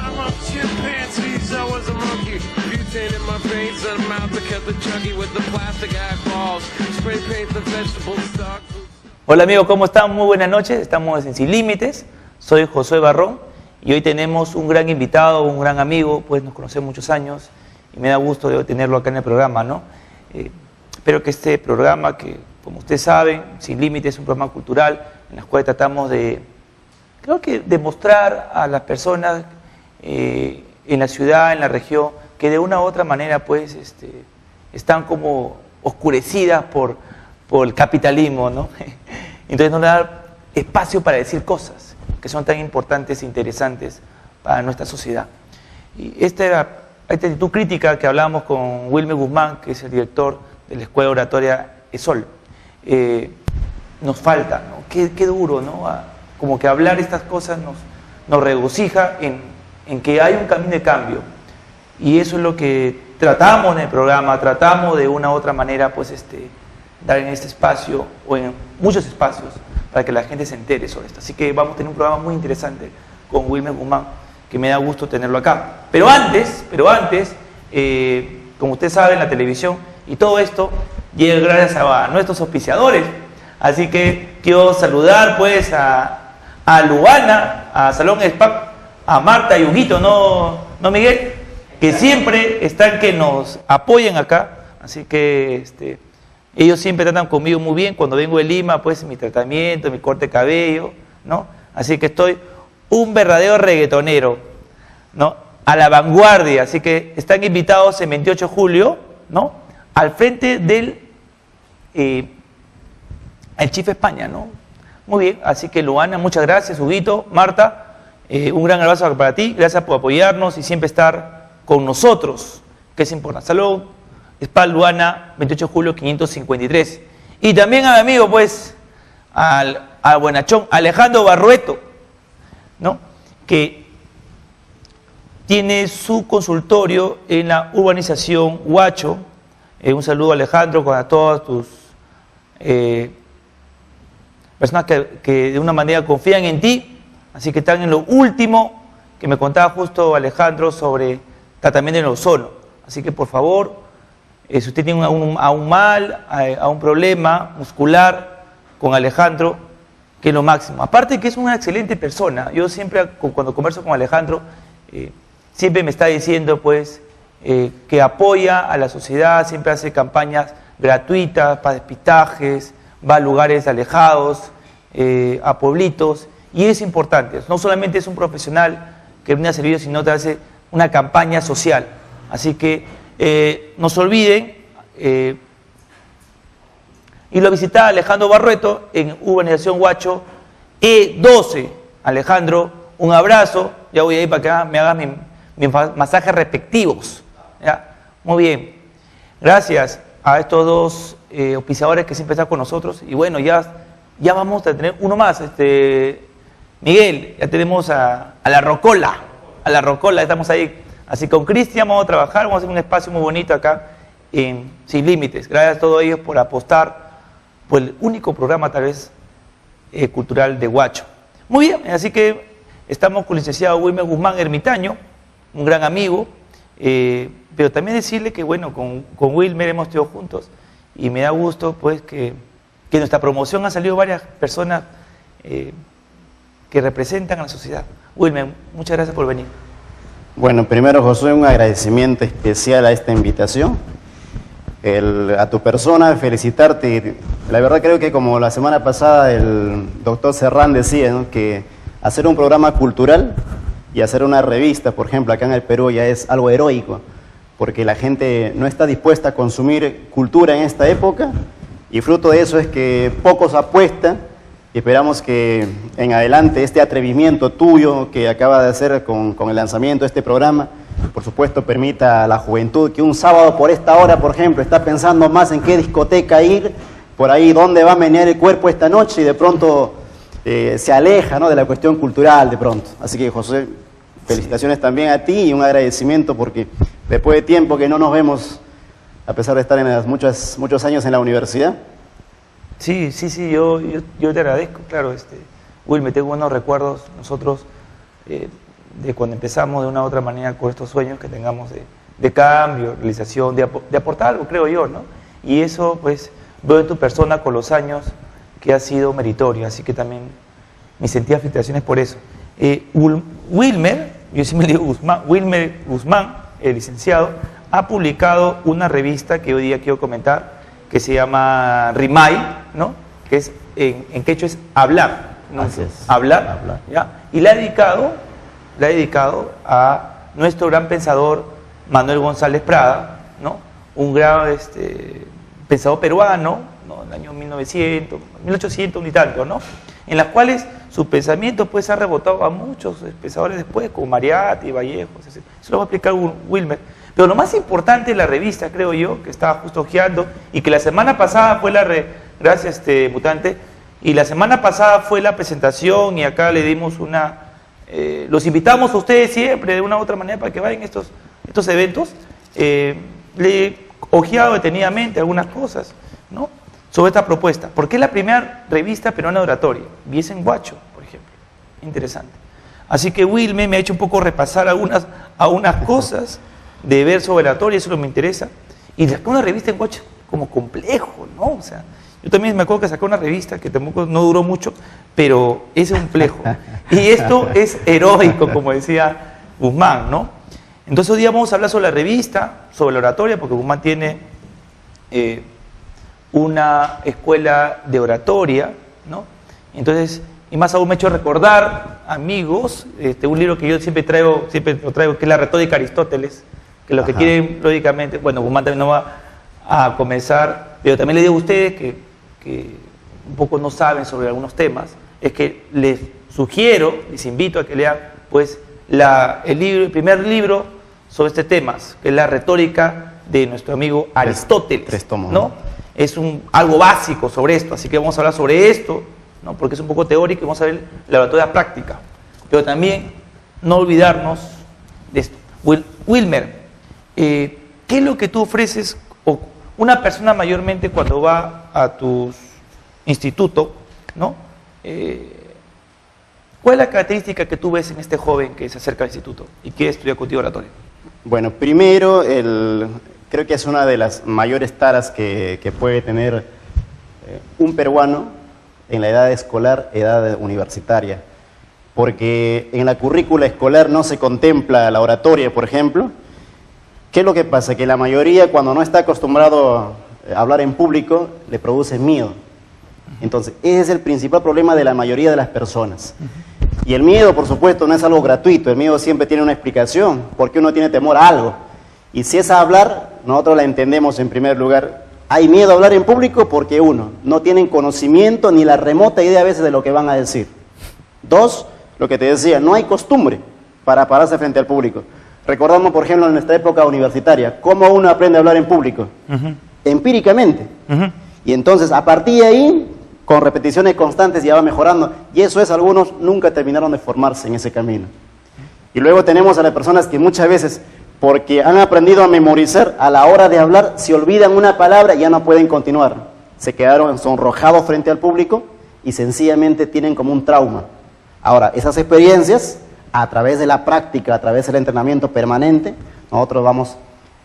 I'm a chimpanzee, I was a monkey. Butane in my veins, and I'm out to cut the chuggy with the plastic eyeballs. Spray paint the vegetable stock. Hola amigos, ¿cómo están? Muy buenas noches, estamos en Sin Límites, soy Josué Barrón y hoy tenemos un gran invitado, un gran amigo, pues nos conocemos muchos años y me da gusto de tenerlo acá en el programa, ¿no? Espero que este programa, que como ustedes saben, Sin Límites es un programa cultural en el cual tratamos de, creo que demostrar a las personas en la ciudad, en la región, que de una u otra manera pues están como oscurecidas por el capitalismo, ¿no? Entonces no le da espacio para decir cosas que son tan importantes e interesantes para nuestra sociedad. Y esta actitud crítica que hablábamos con Wilmer Guzmán, que es el director de la Escuela Oratoria ESOL, nos falta, ¿no? Qué duro, ¿no? Como que hablar estas cosas nos regocija en que hay un camino de cambio. Y eso es lo que tratamos en el programa, tratamos de una u otra manera, pues, dar en este espacio o en muchos espacios para que la gente se entere sobre esto. Así que vamos a tener un programa muy interesante con Wilmer Guzmán, que me da gusto tenerlo acá. Pero antes, como ustedes saben, la televisión y todo esto llega gracias a nuestros auspiciadores. Así que quiero saludar pues a Luana, a Salón Spa, a Marta y Huguito, ¿no Miguel? Que siempre están que nos apoyen acá. Así que ellos siempre tratan conmigo muy bien. Cuando vengo de Lima, pues mi tratamiento, mi corte de cabello, ¿no? Así que estoy un verdadero reggaetonero, ¿no? A la vanguardia. Así que están invitados el 28 de julio, ¿no? Al frente del el Chief España, ¿no? Muy bien. Así que Luana, muchas gracias. Huguito, Marta, un gran abrazo para ti. Gracias por apoyarnos y siempre estar con nosotros, que es importante. Salud. Spa Luana, 28 de julio 553. Y también a mi amigo, pues, al buenachón Alejandro Barrueto, ¿no? Que tiene su consultorio en la urbanización Huacho. Un saludo, Alejandro, a todas tus personas que de una manera confían en ti. Así que están en lo último que me contaba justo Alejandro sobre tratamiento en ozono. Así que, por favor, si usted tiene un problema muscular con Alejandro, que es lo máximo. Aparte que es una excelente persona. Yo siempre, cuando converso con Alejandro, siempre me está diciendo pues que apoya a la sociedad, siempre hace campañas gratuitas para despistajes, va a lugares alejados, a pueblitos, y es importante. No solamente es un profesional que viene a servir, sino que hace una campaña social. Así que no se olviden ir a visitar a Alejandro Barrueto en urbanización Huacho E12. Alejandro, un abrazo. Ya voy a ir para que me hagas mis masajes respectivos, ¿ya? Muy bien. Gracias a estos dos auspiciadores que siempre están con nosotros. Y bueno, ya vamos a tener uno más. Miguel, ya tenemos a la Rocola. A la Rocola, estamos ahí. Así que con Cristian vamos a trabajar, vamos a hacer un espacio muy bonito acá en Sin Límites. Gracias a todos ellos por apostar por el único programa tal vez cultural de Huacho. Muy bien, así que estamos con el licenciado Wilmer Guzmán Ermitaño, un gran amigo, pero también decirle que bueno, con Wilmer hemos estado juntos y me da gusto pues que en nuestra promoción han salido varias personas que representan a la sociedad. Wilmer, muchas gracias por venir. Bueno, primero, Josué, un agradecimiento especial a esta invitación, a tu persona, felicitarte. La verdad creo que como la semana pasada el doctor Serrán decía, ¿no?, que hacer un programa cultural y hacer una revista, por ejemplo, acá en el Perú ya es algo heroico, porque la gente no está dispuesta a consumir cultura en esta época y fruto de eso es que pocos apuestan. Y esperamos que en adelante este atrevimiento tuyo que acaba de hacer con el lanzamiento de este programa, por supuesto, permita a la juventud que un sábado por esta hora, por ejemplo, está pensando más en qué discoteca ir, por ahí dónde va a menear el cuerpo esta noche y de pronto se aleja, ¿no?, de la cuestión cultural de pronto. Así que, José, felicitaciones también a ti y un agradecimiento porque después de tiempo que no nos vemos, a pesar de estar en muchos años en la universidad. Sí, yo te agradezco, claro, Will, me tengo buenos recuerdos. Nosotros de cuando empezamos de una u otra manera con estos sueños que tengamos de cambio, realización, de aportar algo, creo yo, ¿no? Y eso, pues, veo en tu persona con los años que ha sido meritorio, así que también mis sentidas felicitaciones por eso. Wilmer, yo sí me digo Guzmán, Wilmer Guzmán, el licenciado, ha publicado una revista que hoy día quiero comentar, que se llama Rimay, ¿no? Que es, en quechua es hablar, ¿no? Así es. Hablar, ¿ya? Y la ha dedicado a nuestro gran pensador Manuel González Prada, ¿no? Un gran pensador peruano, ¿no? En el año 1900, 1800 y tanto, ¿no? En las cuales su pensamiento pues ha rebotado a muchos pensadores después, como Mariatti, Vallejos, etc. Eso lo va a explicar Wilmer. Pero lo más importante de la revista, creo yo, que estaba justo ojeando, y que la semana pasada fue gracias Mutante, y la semana pasada fue la presentación, y acá le dimos los invitamos a ustedes siempre de una u otra manera para que vayan a estos eventos. Le he ojeado detenidamente algunas cosas, ¿no? Sobre esta propuesta, porque es la primera revista peruana de oratoria, Viesen Guacho, por ejemplo. Interesante. Así que Wilmer me ha hecho un poco repasar algunas cosas de ver sobre oratoria, eso es lo que me interesa. Y sacó una revista en Guacho como complejo, ¿no? O sea, yo también me acuerdo que sacó una revista que tampoco no duró mucho, pero es complejo. Y esto es heroico, como decía Guzmán, ¿no? Entonces hoy día vamos a hablar sobre la revista, sobre la oratoria, porque Guzmán tiene una escuela de oratoria, ¿no? Entonces, y más aún me ha hecho recordar, amigos, un libro que yo siempre lo traigo, que es La retórica de Aristóteles, que los que quieren, lógicamente, bueno, Guzmán también no va a comenzar, pero también les digo a ustedes que un poco no saben sobre algunos temas, es que les sugiero, les invito a que lean, pues, el primer libro sobre este tema, que es La retórica de nuestro amigo Aristóteles, 3 tomos, ¿no? Es algo básico sobre esto, así que vamos a hablar sobre esto, ¿no? Porque es un poco teórico y vamos a ver la oratoria práctica. Pero también no olvidarnos de esto. Wilmer, ¿qué es lo que tú ofreces, o una persona mayormente cuando va a tu instituto, ¿no? ¿Cuál es la característica que tú ves en este joven que se acerca al instituto y quiere estudiar contigo oratoria? Bueno, primero, creo que es una de las mayores taras que puede tener un peruano en la edad escolar, edad universitaria, porque en la currícula escolar no se contempla la oratoria, por ejemplo. ¿Qué es lo que pasa? Que la mayoría, cuando no está acostumbrado a hablar en público, le produce miedo. Entonces, ese es el principal problema de la mayoría de las personas. Y el miedo, por supuesto, no es algo gratuito, el miedo siempre tiene una explicación, porque uno tiene temor a algo. Y si es a hablar, nosotros la entendemos en primer lugar. Hay miedo a hablar en público porque uno, no tienen conocimiento ni la remota idea a veces de lo que van a decir. 2, lo que te decía, no hay costumbre para pararse frente al público. Recordamos, por ejemplo, en nuestra época universitaria, ¿cómo uno aprende a hablar en público? Empíricamente. Y entonces, a partir de ahí, con repeticiones constantes ya va mejorando. Y eso es, algunos nunca terminaron de formarse en ese camino. Y luego tenemos a las personas que muchas veces, porque han aprendido a memorizar, a la hora de hablar, se olvidan una palabra y ya no pueden continuar. Se quedaron sonrojados frente al público y sencillamente tienen como un trauma. Ahora, esas experiencias, a través de la práctica, a través del entrenamiento permanente, nosotros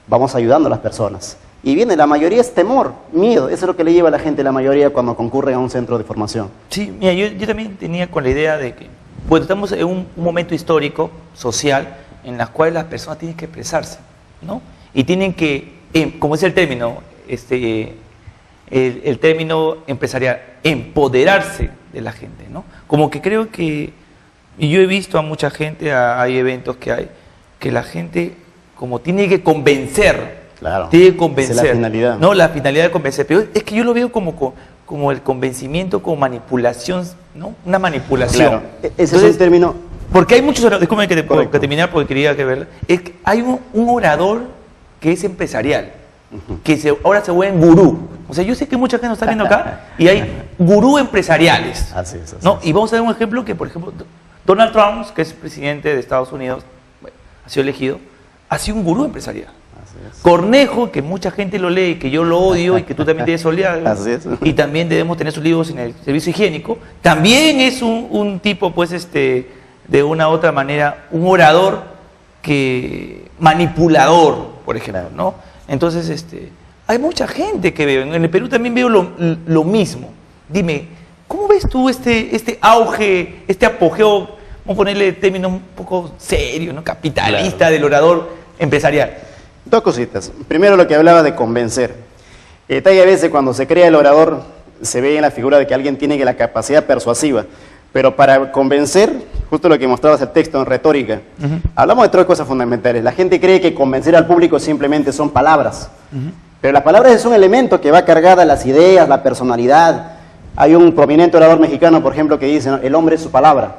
vamos ayudando a las personas. Y viene, la mayoría es temor, miedo, eso es lo que le lleva a la gente, la mayoría, cuando concurren a un centro de formación. Sí, mira, yo también tenía con la idea de que, bueno, estamos en un momento histórico, social, en el cual las personas tienen que expresarse, ¿no? Y tienen que, como es el término, el término empresarial, empoderarse de la gente, ¿no? Como que creo que, y yo he visto a mucha gente, hay eventos que la gente como tiene que convencer. Claro, tiene que convencer. esa es la finalidad. No, la finalidad de convencer. Pero es que yo lo veo como el convencimiento, como manipulación, ¿no? Una manipulación. Claro, ese es el término. Porque hay muchos oradores, discúlpame que terminar porque quería que verla. Es que hay un orador que es empresarial, que ahora se vuelve gurú. O sea, yo sé que mucha gente nos está viendo acá y hay gurú empresariales. Así es. ¿No? Y vamos a ver un ejemplo que, por ejemplo, Donald Trump, que es presidente de Estados Unidos, bueno, ha sido elegido, ha sido un gurú empresarial. Cornejo, que mucha gente lo lee, que yo lo odio y que tú también debes odiar, y también debemos tener sus libros en el servicio higiénico, también es un tipo, pues, de una u otra manera, un orador manipulador, por ejemplo, ¿no? Entonces, hay mucha gente que veo, en el Perú también veo lo mismo. Dime, ¿cómo ves tú este auge, este apogeo, vamos a ponerle término un poco serio, ¿no? Capitalista del orador empresarial? Dos cositas. Primero, lo que hablaba de convencer. Hay a veces cuando se crea el orador, se ve en la figura de que alguien tiene la capacidad persuasiva, pero para convencer, justo lo que mostrabas el texto en retórica, hablamos de tres cosas fundamentales. La gente cree que convencer al público simplemente son palabras, pero las palabras es un elemento que va cargada las ideas, la personalidad. Hay un prominente orador mexicano, por ejemplo, que dice, ¿no? El hombre es su palabra.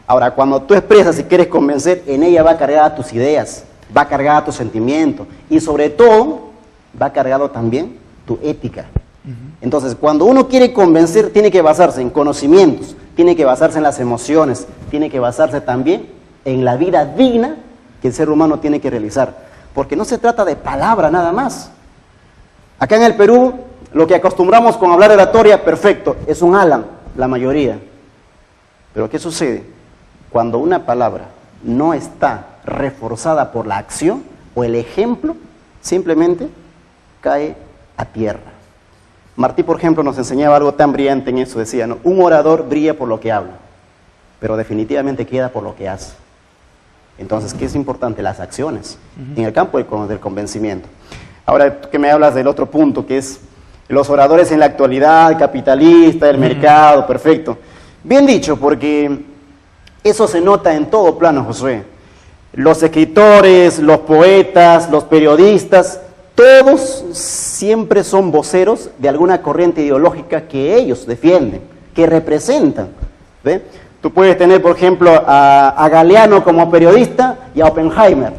Ahora, cuando tú expresas y quieres convencer, en ella va cargada tus ideas, va cargada tu sentimiento y sobre todo va cargado también tu ética. Entonces, cuando uno quiere convencer, tiene que basarse en conocimientos, tiene que basarse en las emociones, tiene que basarse también en la vida digna que el ser humano tiene que realizar. Porque no se trata de palabra nada más. Acá en el Perú, lo que acostumbramos con hablar oratoria, perfecto, es un Alan, la mayoría. Pero ¿qué sucede? Cuando una palabra no está reforzada por la acción o el ejemplo, simplemente cae a tierra. Martí, por ejemplo, nos enseñaba algo tan brillante en eso, decía, ¿no? Un orador brilla por lo que habla, pero definitivamente queda por lo que hace. Entonces, ¿qué es importante? Las acciones, en el campo del convencimiento. Ahora, tú que me hablas del otro punto, que es los oradores en la actualidad, capitalista, el mercado, perfecto. Bien dicho, porque eso se nota en todo plano, Josué. Los escritores, los poetas, los periodistas, todos siempre son voceros de alguna corriente ideológica que ellos defienden, que representan. ¿Ve? Tú puedes tener, por ejemplo, a Galeano como periodista y a Oppenheimer.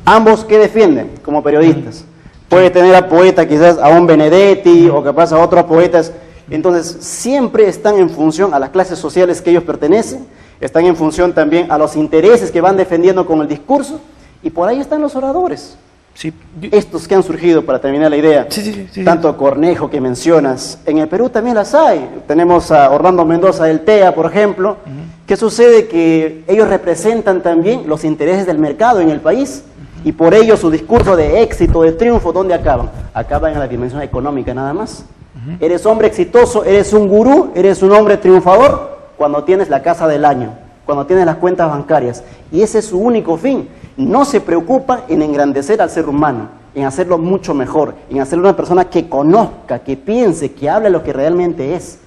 Ambos, ¿qué defienden como periodistas? Puedes tener a poeta, quizás a un Benedetti o capaz a otros poetas. Entonces, siempre están en función a las clases sociales que ellos pertenecen, están en función también a los intereses que van defendiendo con el discurso, y por ahí están los oradores. Sí. Estos que han surgido, para terminar la idea, tanto Cornejo que mencionas, en el Perú también las hay. Tenemos a Orlando Mendoza del TEA, por ejemplo. ¿Qué sucede? Que ellos representan también los intereses del mercado en el país, y por ello su discurso de éxito, de triunfo, ¿dónde acaban? Acaban en la dimensión económica nada más. Eres hombre exitoso, eres un gurú, eres un hombre triunfador cuando tienes la casa del año, cuando tienes las cuentas bancarias, y ese es su único fin. No se preocupa en engrandecer al ser humano, en hacerlo mucho mejor, en hacerlo una persona que conozca, que piense, que hable lo que realmente es.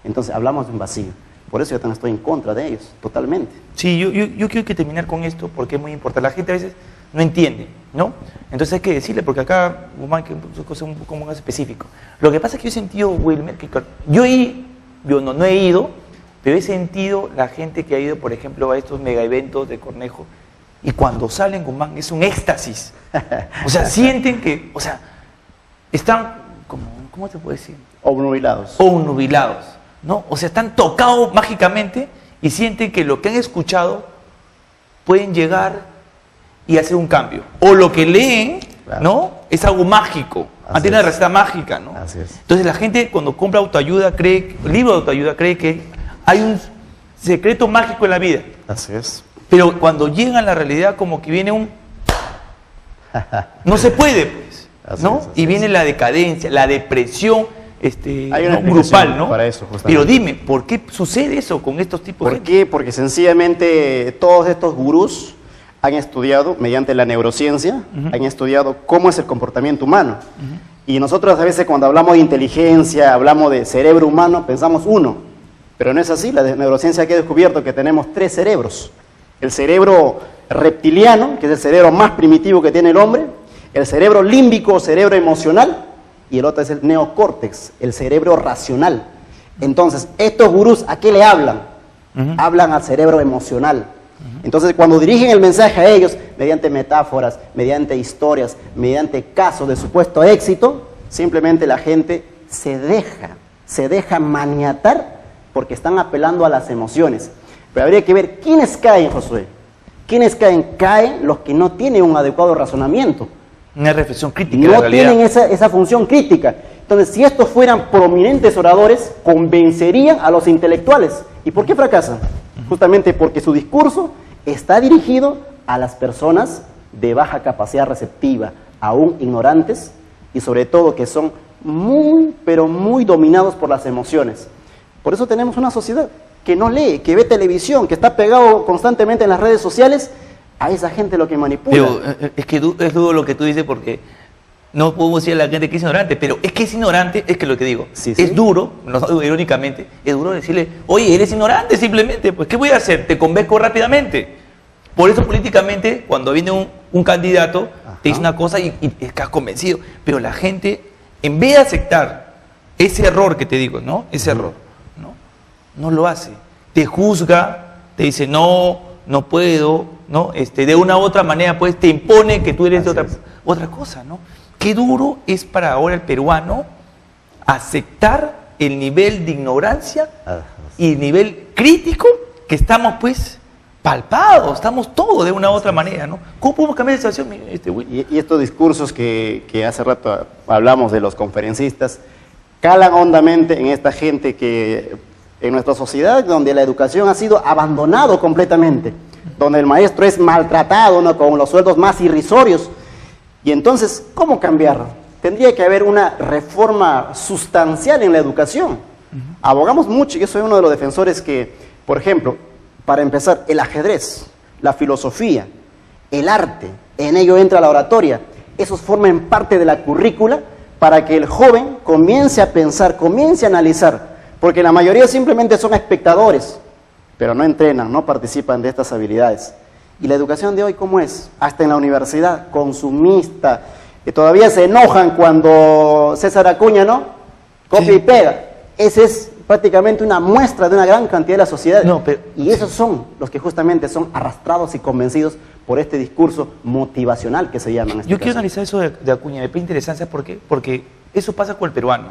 Entonces hablamos de un vacío. Por eso yo también estoy en contra de ellos, totalmente. Sí, yo quiero que terminar con esto porque es muy importante. La gente a veces no entiende, ¿no? Entonces hay que decirle, porque acá Guzmán, que es cosa un poco más específico. Lo que pasa es que yo he sentido, Wilmer, que yo no he ido, pero he sentido la gente que ha ido, por ejemplo, a estos mega eventos de Cornejo, y cuando salen, Guzmán, es un éxtasis. O sea, sienten que, o sea, están, ¿cómo te puedo decir? Obnubilados. Obnubilados, ¿no? O sea, están tocados mágicamente y sienten que lo que han escuchado pueden llegar y hacer un cambio. O lo que leen, claro, ¿no? Es algo mágico. Tiene una receta mágica, ¿no? Así es. Entonces la gente cuando compra autoayuda, libro de autoayuda, cree que hay un secreto mágico en la vida. Así es. Pero cuando llegan a la realidad, como que viene un... No se puede, pues, ¿no? Y viene la decadencia, la depresión hay una grupal, ¿no? Para eso, justamente. Pero dime, ¿por qué sucede eso con estos tipos de gente? ¿Por qué? Porque sencillamente todos estos gurús han estudiado, mediante la neurociencia, han estudiado cómo es el comportamiento humano. Y nosotros a veces cuando hablamos de inteligencia, hablamos de cerebro humano, pensamos uno. Pero no es así. La neurociencia aquí ha descubierto que tenemos 3 cerebros. El cerebro reptiliano, que es el cerebro más primitivo que tiene el hombre, el cerebro límbico o cerebro emocional, y el otro es el neocórtex, el cerebro racional. Entonces, estos gurús, ¿a qué le hablan? Hablan al cerebro emocional. Entonces, cuando dirigen el mensaje a ellos, mediante metáforas, mediante historias, mediante casos de supuesto éxito, simplemente la gente se deja maniatar porque están apelando a las emociones. Pero habría que ver quiénes caen, Josué. ¿Quiénes caen? Caen los que no tienen un adecuado razonamiento. Una reflexión crítica. No tienen esa función crítica. Entonces, si estos fueran prominentes oradores, convencerían a los intelectuales. ¿Y por qué fracasan? justamente porque su discurso está dirigido a las personas de baja capacidad receptiva, aún ignorantes, y sobre todo que son muy, pero muy dominados por las emociones. Por eso tenemos una sociedad que no lee, que ve televisión, que está pegado constantemente en las redes sociales, a esa gente lo que manipula. Pero es que es duro lo que tú dices, porque no podemos decir a la gente que es ignorante, pero es que es ignorante, es que lo que digo, Sí. es duro, no, irónicamente, es duro decirle, oye, eres ignorante simplemente, pues ¿qué voy a hacer? Te convenzco rápidamente. Por eso políticamente, cuando viene un candidato, te dice una cosa y estás convencido, pero la gente, en vez de aceptar ese error que te digo, ¿no? Ese error, no lo hace. Te juzga, te dice, no puedo, ¿no? De una u otra manera, pues te impone que tú eres de otra cosa, ¿no? Qué duro es para ahora el peruano aceptar el nivel de ignorancia y el nivel crítico que estamos, pues, palpados, estamos todos de una u otra manera, ¿no? ¿Cómo podemos cambiar la situación, Will? Y estos discursos que hace rato hablamos de los conferencistas, calan hondamente en esta gente que en nuestra sociedad, donde la educación ha sido abandonado completamente, donde el maestro es maltratado, ¿no? Con los sueldos más irrisorios. Y entonces, ¿cómo cambiarlo? Tendría que haber una reforma sustancial en la educación. Abogamos mucho, yo soy uno de los defensores que, por ejemplo, para empezar, el ajedrez, la filosofía, el arte, en ello entra la oratoria, esos forman parte de la currícula para que el joven comience a pensar, comience a analizar, porque la mayoría simplemente son espectadores, pero no entrenan, no participan de estas habilidades. ¿Y la educación de hoy cómo es? Hasta en la universidad, consumista, que todavía se enojan cuando César Acuña, ¿no? Copia y pega. Ese es prácticamente una muestra de una gran cantidad de la sociedad. Y esos son los que justamente son arrastrados y convencidos por este discurso motivacional que se llama en este Yo caso. quiero analizar eso de Acuña, me parece interesante, ¿por qué? Porque eso pasa con el peruano.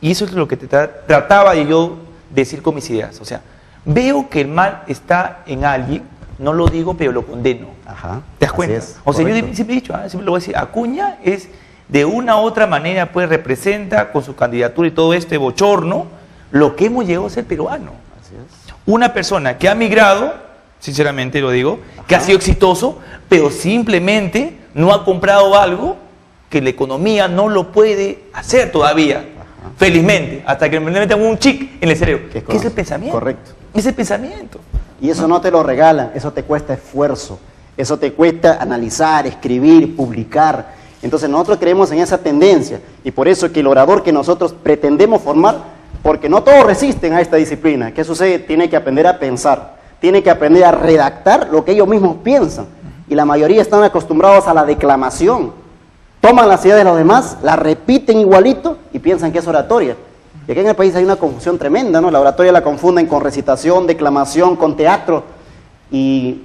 Y eso es lo que trataba de yo decir con mis ideas. O sea, veo que el mal está en alguien, no lo digo, pero lo condeno. Ajá, ¿Te das cuenta? O sea, yo siempre he dicho, siempre lo voy a decir, Acuña es de una u otra manera, pues representa con su candidatura y todo este bochorno lo que hemos llegado a ser peruano. Así es. Una persona que ha migrado, sinceramente lo digo, que ha sido exitoso, pero simplemente no ha comprado algo que la economía no lo puede hacer todavía. Felizmente, hasta que me metan un chip en el cerebro. ¿Qué es el pensamiento? Correcto. Es el pensamiento. Y eso no te lo regalan, eso te cuesta esfuerzo, eso te cuesta analizar, escribir, publicar. Entonces nosotros creemos en esa tendencia y por eso que el orador que nosotros pretendemos formar, porque no todos resisten a esta disciplina, ¿qué sucede? Tiene que aprender a pensar, tiene que aprender a redactar lo que ellos mismos piensan. Y la mayoría están acostumbrados a la declamación. Toman las ideas de los demás, la repiten igualito y piensan que es oratoria. Y aquí en el país hay una confusión tremenda, ¿no? La oratoria la confunden con recitación, declamación, con teatro. Y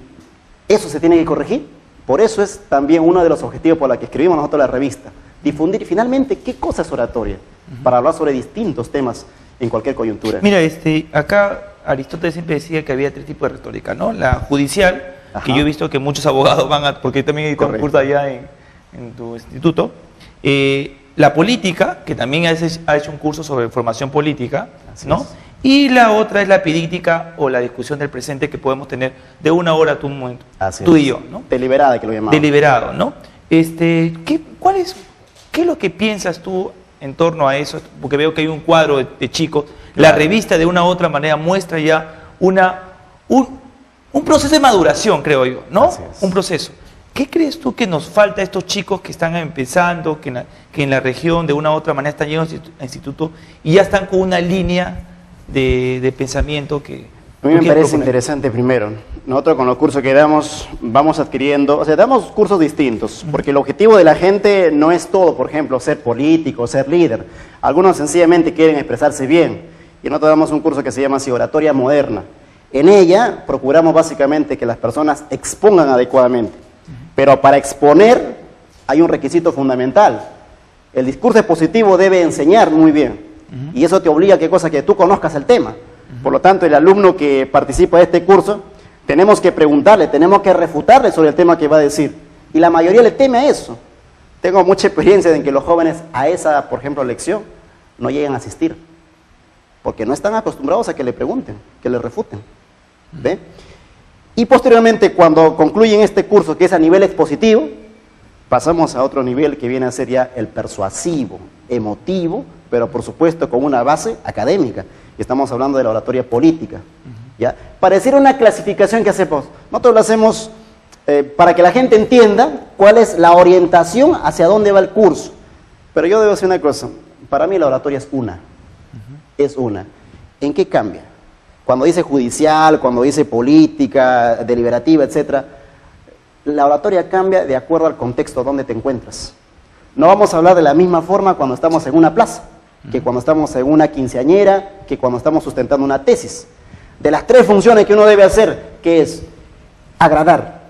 eso se tiene que corregir. Por eso es también uno de los objetivos por los que escribimos nosotros la revista. Difundir finalmente qué cosa es oratoria, para hablar sobre distintos temas en cualquier coyuntura. Mira, acá Aristóteles siempre decía que había 3 tipos de retórica, ¿no? La judicial, que yo he visto que muchos abogados van a, porque también hay un curso allá en tu instituto, la política, que también ha hecho un curso sobre formación política, ¿no? Y la otra es la epidíctica o la discusión del presente que podemos tener de una hora tú y yo, ¿no? Deliberada, que lo llamamos. Deliberado, ¿no? ¿Qué es lo que piensas tú en torno a eso? Porque veo que hay un cuadro de chicos. La revista de una u otra manera muestra ya un proceso de maduración, creo yo, ¿no? Un proceso. ¿Qué crees tú que nos falta a estos chicos que están empezando, que en la región de una u otra manera están llegando al instituto y ya están con una línea de pensamiento que... A mí me parece interesante primero. Nosotros con los cursos que damos vamos adquiriendo, o sea, damos cursos distintos, porque el objetivo de la gente no es todo, por ejemplo, ser político, ser líder. Algunos sencillamente quieren expresarse bien. Y nosotros damos un curso que se llama así, Oratoria Moderna. En ella procuramos básicamente que las personas expongan adecuadamente. Pero para exponer hay un requisito fundamental. El discurso expositivo debe enseñar muy bien. Y eso te obliga a qué cosa, que tú conozcas el tema. Por lo tanto, el alumno que participa de este curso, tenemos que preguntarle, tenemos que refutarle sobre el tema que va a decir. Y la mayoría le teme a eso. Tengo mucha experiencia en que los jóvenes a esa, por ejemplo, lección no llegan a asistir. Porque no están acostumbrados a que le pregunten, que le refuten. ¿Ve? Y posteriormente, cuando concluyen este curso, que es a nivel expositivo, pasamos a otro nivel que viene a ser ya el persuasivo, emotivo, pero por supuesto con una base académica. Y estamos hablando de la oratoria política. ¿Ya? Pareciera una clasificación que hacemos. Nosotros lo hacemos para que la gente entienda cuál es la orientación hacia dónde va el curso. Pero yo debo decir una cosa, para mí la oratoria es una. Es una. ¿En qué cambia? Cuando dice judicial, cuando dice política, deliberativa, etc., la oratoria cambia de acuerdo al contexto donde te encuentras. No vamos a hablar de la misma forma cuando estamos en una plaza, que cuando estamos en una quinceañera, que cuando estamos sustentando una tesis. De las tres funciones que uno debe hacer, que es agradar,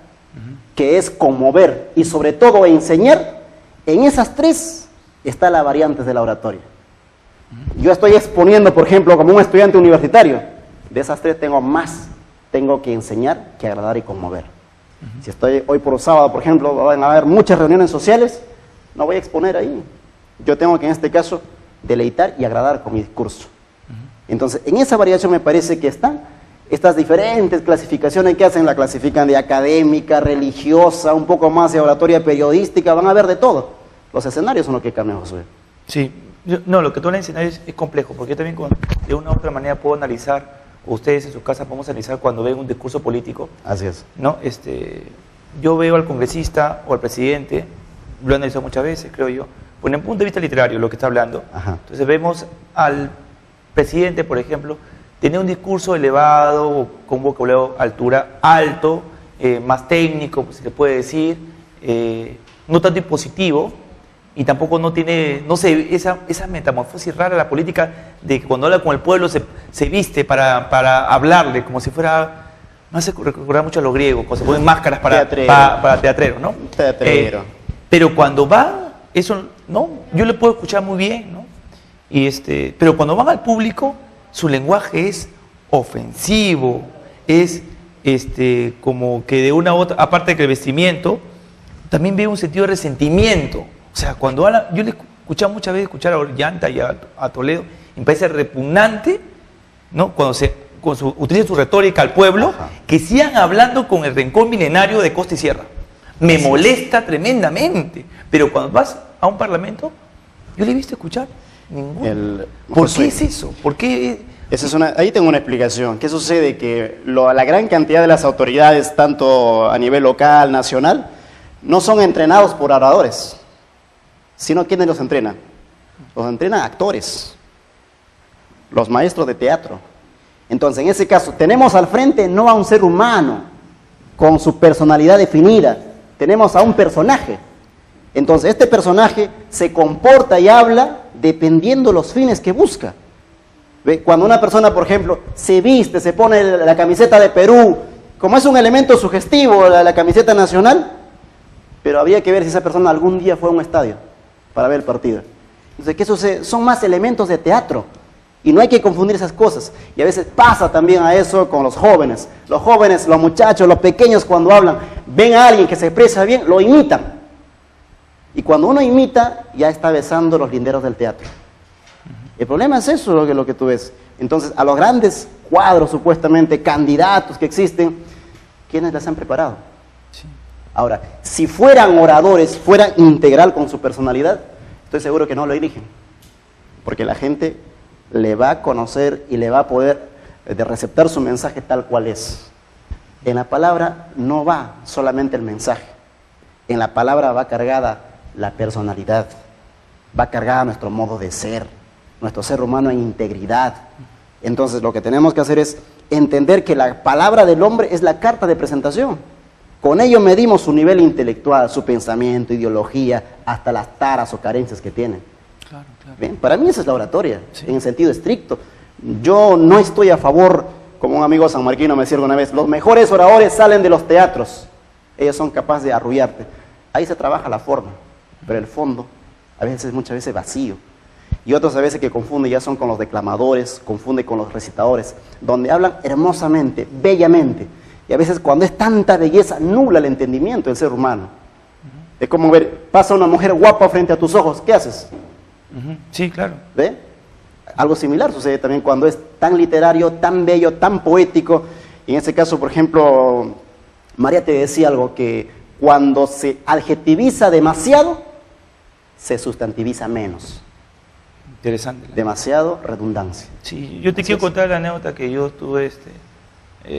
que es conmover y sobre todo enseñar, en esas tres está la variante de la oratoria. Yo estoy exponiendo, por ejemplo, como un estudiante universitario. De esas tres tengo que enseñar, que agradar y conmover. Si estoy hoy por sábado, por ejemplo, van a haber muchas reuniones sociales, no voy a exponer ahí. Yo tengo que en este caso deleitar y agradar con mi discurso. Entonces, en esa variación me parece que están estas diferentes clasificaciones que hacen, la clasifican de académica, religiosa, un poco más de oratoria periodística, van a ver de todo. Los escenarios son los que cambian, Josué. Sí, no, lo que tú hablas de escenarios es complejo, porque yo también de una u otra manera puedo analizar, o ustedes en su casa podemos analizar cuando ven un discurso político. Así es. ¿No? Yo veo al congresista o al presidente, lo he analizado muchas veces, creo yo, por el punto de vista literario, lo que está hablando. Ajá. Entonces vemos al presidente, por ejemplo, tener un discurso elevado, con un vocabulario altura alto, más técnico, si se puede decir, no tanto impositivo, y tampoco no tiene, no sé, esa metamorfosis rara de la política de que cuando habla con el pueblo se viste para hablarle, como si fuera, me hace recordar mucho a los griegos, cuando se ponen máscaras para teatrero, ¿no? Teatrero. Pero cuando va, eso, ¿no? Yo le puedo escuchar muy bien, ¿no? Pero cuando van al público, su lenguaje es ofensivo, es como que de una u otra, aparte de que el vestimiento, también veo un sentido de resentimiento. O sea, cuando habla, yo le he escuchado muchas veces escuchar a Ollanta y a Toledo, y me parece repugnante, ¿no? Cuando utiliza su retórica al pueblo, ajá, que sigan hablando con el rencor milenario de costa y sierra. Me molesta tremendamente. Pero cuando vas a un parlamento, yo le he visto escuchar ninguno. ¿Por qué es eso? ¿Por qué? Ahí tengo una explicación. ¿Qué sucede? Que la gran cantidad de las autoridades, tanto a nivel local, nacional, no son entrenados por oradores, sino ¿quiénes los entrenan? Los entrenan actores, los maestros de teatro. Entonces, en ese caso, tenemos al frente no a un ser humano con su personalidad definida, tenemos a un personaje. Entonces, este personaje se comporta y habla dependiendo los fines que busca. ¿Ve? Cuando una persona, por ejemplo, se viste, se pone la camiseta de Perú, como es un elemento sugestivo la camiseta nacional, pero habría que ver si esa persona algún día fue a un estadio para ver el partido. Entonces, ¿qué sucede? Son más elementos de teatro y no hay que confundir esas cosas. Y a veces pasa también a eso con los jóvenes. Los jóvenes, los muchachos, los pequeños, cuando hablan, ven a alguien que se expresa bien, lo imitan. Y cuando uno imita, ya está besando los linderos del teatro. El problema es eso, lo que tú ves. Entonces, a los grandes cuadros, supuestamente, candidatos que existen, ¿quiénes las han preparado? Sí. Ahora, si fueran oradores, fueran integral con su personalidad, estoy seguro que no lo eligen. Porque la gente le va a conocer y le va a poder receptar su mensaje tal cual es. En la palabra no va solamente el mensaje. En la palabra va cargada la personalidad, va cargada nuestro modo de ser, nuestro ser humano en integridad. Entonces lo que tenemos que hacer es entender que la palabra del hombre es la carta de presentación. Con ello medimos su nivel intelectual, su pensamiento, ideología, hasta las taras o carencias que tienen. Claro, claro. Bien, para mí esa es la oratoria, sí, en sentido estricto. Yo no estoy a favor, como un amigo sanmarquino me decía alguna vez, los mejores oradores salen de los teatros. Ellos son capaces de arrullarte. Ahí se trabaja la forma, pero el fondo a veces, muchas veces vacío. Y otros a veces que confunden ya son con los declamadores, confunden con los recitadores, donde hablan hermosamente, bellamente. Y a veces cuando es tanta belleza, nubla el entendimiento del ser humano. Es como ver, pasa una mujer guapa frente a tus ojos, ¿qué haces? Sí, claro. ¿Ve? Algo similar sucede también cuando es tan literario, tan bello, tan poético, Y en ese caso, por ejemplo, María te decía algo, que cuando se adjetiviza demasiado, se sustantiviza menos. Interesante. Demasiado redundancia. Sí, yo te quiero contar la anécdota que yo tuve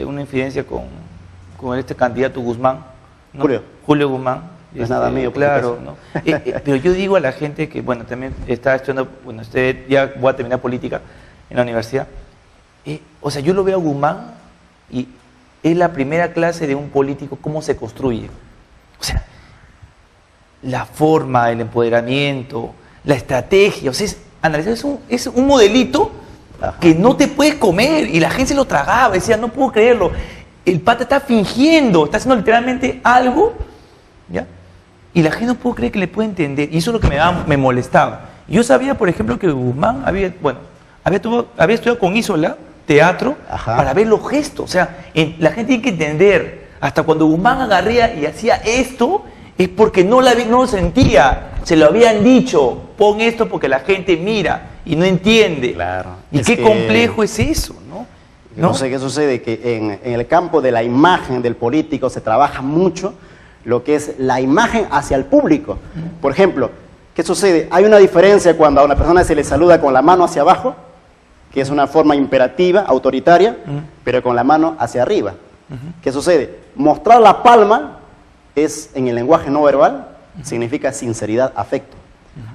una infidencia con este candidato Guzmán, ¿no? Julio Guzmán. No es nada mío, claro, ¿no? Pero yo digo a la gente que, bueno, también está estudiando, bueno, ya voy a terminar política en la universidad. O sea, yo lo veo a Guzmán y es la primera clase de un político, cómo se construye. O sea, la forma, el empoderamiento, la estrategia, o sea, analizar es un modelito que no te puedes comer, y la gente se lo tragaba, decía, no puedo creerlo, el pata está fingiendo, está haciendo literalmente algo, ¿ya? Y la gente no puede creer que le puede entender, y eso es lo que me molestaba. Yo sabía, por ejemplo, que Guzmán había estudiado con Isola teatro. Ajá. Para ver los gestos, o sea, la gente tiene que entender, hasta cuando Guzmán agarría y hacía esto, es porque no lo sentía, se lo habían dicho, pon esto porque la gente mira y no entiende. Claro. Y qué complejo es eso, ¿no? No sé qué sucede, que en el campo de la imagen del político se trabaja mucho lo que es la imagen hacia el público. Por ejemplo, ¿qué sucede? Hay una diferencia cuando a una persona se le saluda con la mano hacia abajo, que es una forma imperativa, autoritaria, pero con la mano hacia arriba. ¿Qué sucede? Mostrar la palma es, en el lenguaje no verbal, significa sinceridad, afecto.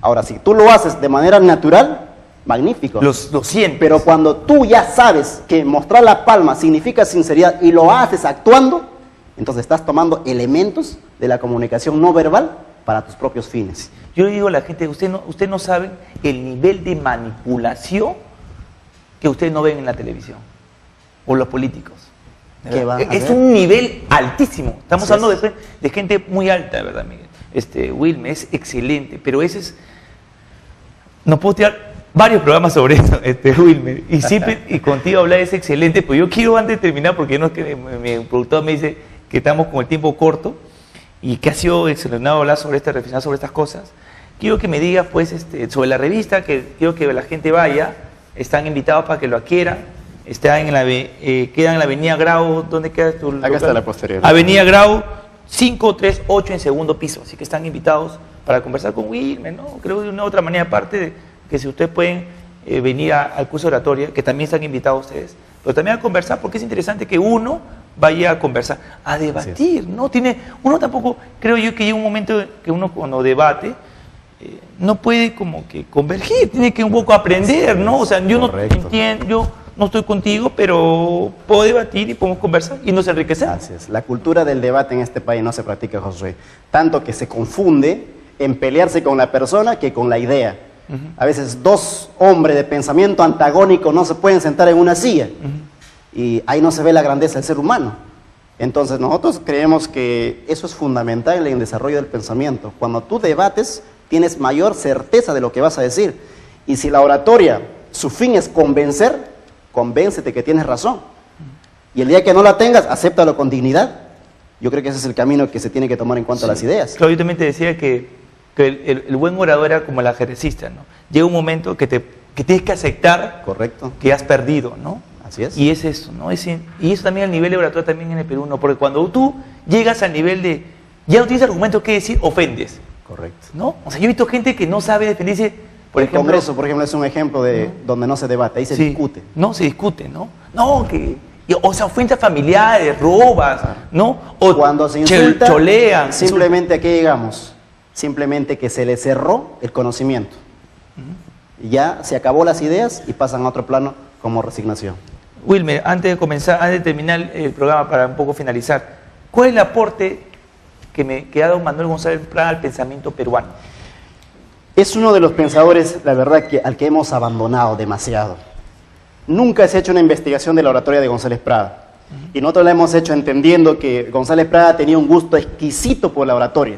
Ahora, si tú lo haces de manera natural, magnífico. Lo sientes. Pero cuando tú ya sabes que mostrar la palma significa sinceridad y lo haces actuando, entonces estás tomando elementos de la comunicación no verbal para tus propios fines. Yo le digo a la gente, usted no sabe el nivel de manipulación que ustedes no ven en la televisión, o los políticos. Es un nivel altísimo. Estamos hablando de gente muy alta, de verdad, Miguel. Wilmer es excelente, pero ese es... No puedo tirar varios programas sobre eso, Wilmer, y siempre, y contigo hablar es excelente, pero yo quiero antes de terminar, porque no es que mi productor me dice que estamos con el tiempo corto, y que ha sido excelente hablar sobre reflexionar sobre estas cosas. Quiero que me digas, pues, sobre la revista, que quiero que la gente vaya, están invitados para que lo adquieran. Queda en la Avenida Grau. ¿Dónde queda tu local? Acá está la posterior. Avenida Grau 538 en segundo piso. Así que están invitados para conversar con Wilmer, ¿no? Creo de una u otra manera, aparte de que si ustedes pueden venir al curso de oratoria, que también están invitados ustedes, pero también a conversar, porque es interesante que uno vaya a conversar, a debatir, ¿no? Uno tampoco, creo yo que llega un momento que uno cuando debate, no puede como que convergir, tiene que un poco aprender, ¿no? O sea, yo no entiendo, yo no estoy contigo, pero puedo debatir y podemos conversar y nos enriquecemos. Así es. La cultura del debate en este país no se practica, Josué. Tanto que se confunde en pelearse con la persona que con la idea. A veces dos hombres de pensamiento antagónico no se pueden sentar en una silla. Y ahí no se ve la grandeza del ser humano. Entonces nosotros creemos que eso es fundamental en el desarrollo del pensamiento. Cuando tú debates, tienes mayor certeza de lo que vas a decir. Y si la oratoria, su fin es convencer, convéncete que tienes razón. Y el día que no la tengas, acéptalo con dignidad. Yo creo que ese es el camino que se tiene que tomar en cuanto a las ideas. Claro, yo también te decía que el buen orador era como el ajedrecista, ¿no? Llega un momento que tienes que aceptar que has perdido, ¿no? Así es. Y es eso, ¿no? Y eso también, el nivel de oratoria también en el Perú, ¿no? Porque cuando tú llegas al nivel de, ya no tienes argumento que decir, ofendes. Correcto. ¿No? O sea, yo he visto gente que no sabe defenderse. El Congreso, por ejemplo, es un ejemplo de donde no se debate, ahí se discute. No, se discute, ¿no? No, o sea, ofensas familiares, robas, ¿no? O cuando se insulta, cholean. Simplemente, ¿a qué llegamos? Simplemente que se le cerró el conocimiento. Ya se acabó las ideas y pasan a otro plano como resignación. Wilmer, antes de terminar el programa, para un poco finalizar, ¿cuál es el aporte que ha dado Manuel González Prada al pensamiento peruano? Es uno de los pensadores, la verdad, al que hemos abandonado demasiado. Nunca se ha hecho una investigación de la oratoria de González Prada. Y nosotros la hemos hecho entendiendo que González Prada tenía un gusto exquisito por la oratoria.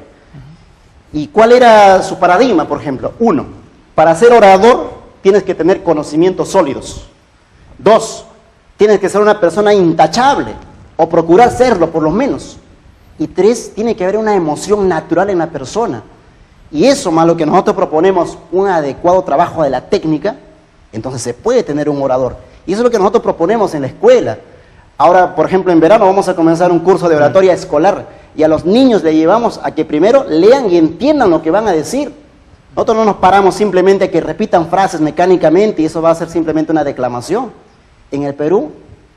¿Y cuál era su paradigma, por ejemplo? 1, para ser orador tienes que tener conocimientos sólidos. 2, tienes que ser una persona intachable, o procurar serlo por lo menos. Y 3, tiene que haber una emoción natural en la persona. Y eso, más lo que nosotros proponemos, un adecuado trabajo de la técnica, entonces se puede tener un orador. Y eso es lo que nosotros proponemos en la escuela. Ahora, por ejemplo, en verano vamos a comenzar un curso de oratoria escolar y a los niños le llevamos a que primero lean y entiendan lo que van a decir. Nosotros no nos paramos simplemente a que repitan frases mecánicamente y eso va a ser simplemente una declamación. En el Perú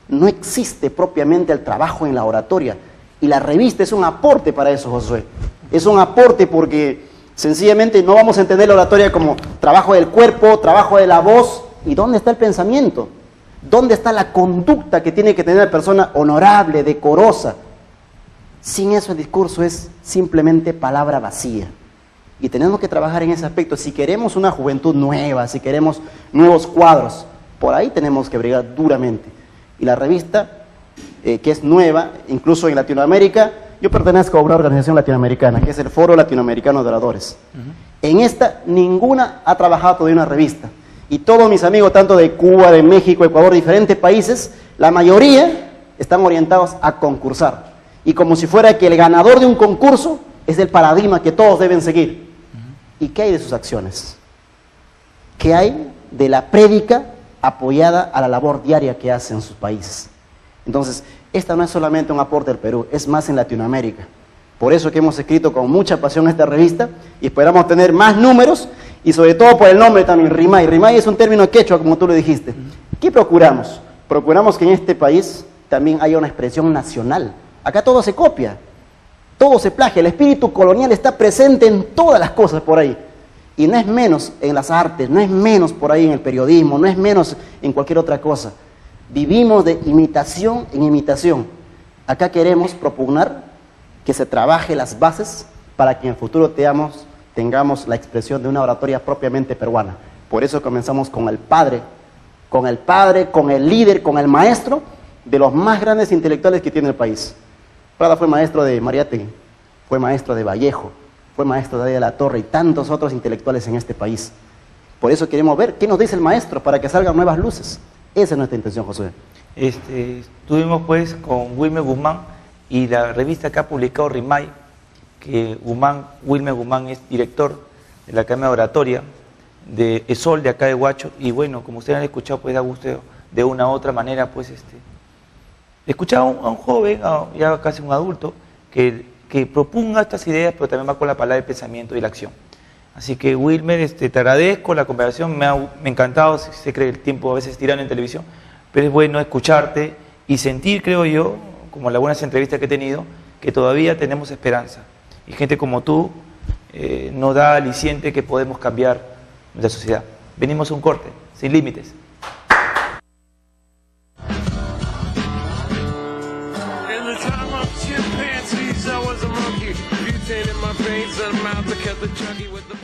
no existe propiamente el trabajo en la oratoria y la revista es un aporte para eso, Josué. Es un aporte porque sencillamente no vamos a entender la oratoria como trabajo del cuerpo, trabajo de la voz. ¿Y dónde está el pensamiento? ¿Dónde está la conducta que tiene que tener la persona honorable, decorosa? Sin eso el discurso es simplemente palabra vacía. Y tenemos que trabajar en ese aspecto. Si queremos una juventud nueva, si queremos nuevos cuadros, por ahí tenemos que brigar duramente. Y la revista, que es nueva, incluso en Latinoamérica, yo pertenezco a una organización latinoamericana, que es el Foro Latinoamericano de Oradores. En esta, ninguna ha trabajado todavía una revista. Y todos mis amigos, tanto de Cuba, de México, Ecuador, diferentes países, la mayoría están orientados a concursar. Y como si fuera que el ganador de un concurso es el paradigma que todos deben seguir. ¿Y qué hay de sus acciones? ¿Qué hay de la prédica apoyada a la labor diaria que hacen en sus países? Entonces, esta no es solamente un aporte del Perú, es más en Latinoamérica. Por eso que hemos escrito con mucha pasión esta revista y esperamos tener más números y sobre todo por el nombre también, Rimay. Rimay es un término quechua, como tú lo dijiste. ¿Qué procuramos? Procuramos que en este país también haya una expresión nacional. Acá todo se copia, todo se plagia. El espíritu colonial está presente en todas las cosas por ahí. Y no es menos en las artes, no es menos por ahí en el periodismo, no es menos en cualquier otra cosa. Vivimos de imitación en imitación. Acá queremos propugnar que se trabaje las bases para que en el futuro tengamos la expresión de una oratoria propiamente peruana. Por eso comenzamos con el padre, con el líder, con el maestro de los más grandes intelectuales que tiene el país. Prada fue maestro de Mariátegui, fue maestro de Vallejo, fue maestro de David de la Torre y tantos otros intelectuales en este país. Por eso queremos ver qué nos dice el maestro para que salgan nuevas luces. Esa es nuestra intención, Josué. Estuvimos pues con Wilmer Guzmán y la revista que ha publicado Rimay, que Wilmer Guzmán es director de la Academia de Oratoria de ESOL de acá de Huacho, y bueno, como ustedes han escuchado, pues da gusto de una u otra manera, pues escuchar a un joven, ya casi un adulto, que proponga estas ideas, pero también va con la palabra del pensamiento y la acción. Así que Wilmer, te agradezco la conversación, me ha encantado, se cree el tiempo a veces tirando en televisión, pero es bueno escucharte y sentir, creo yo, como las buenas entrevistas que he tenido, que todavía tenemos esperanza. Y gente como tú nos da aliciente que podemos cambiar nuestra sociedad. Venimos a un corte, sin límites. Chimpanzees, I was a monkey. Butane in my veins, and I'm out to cut the chuggy with the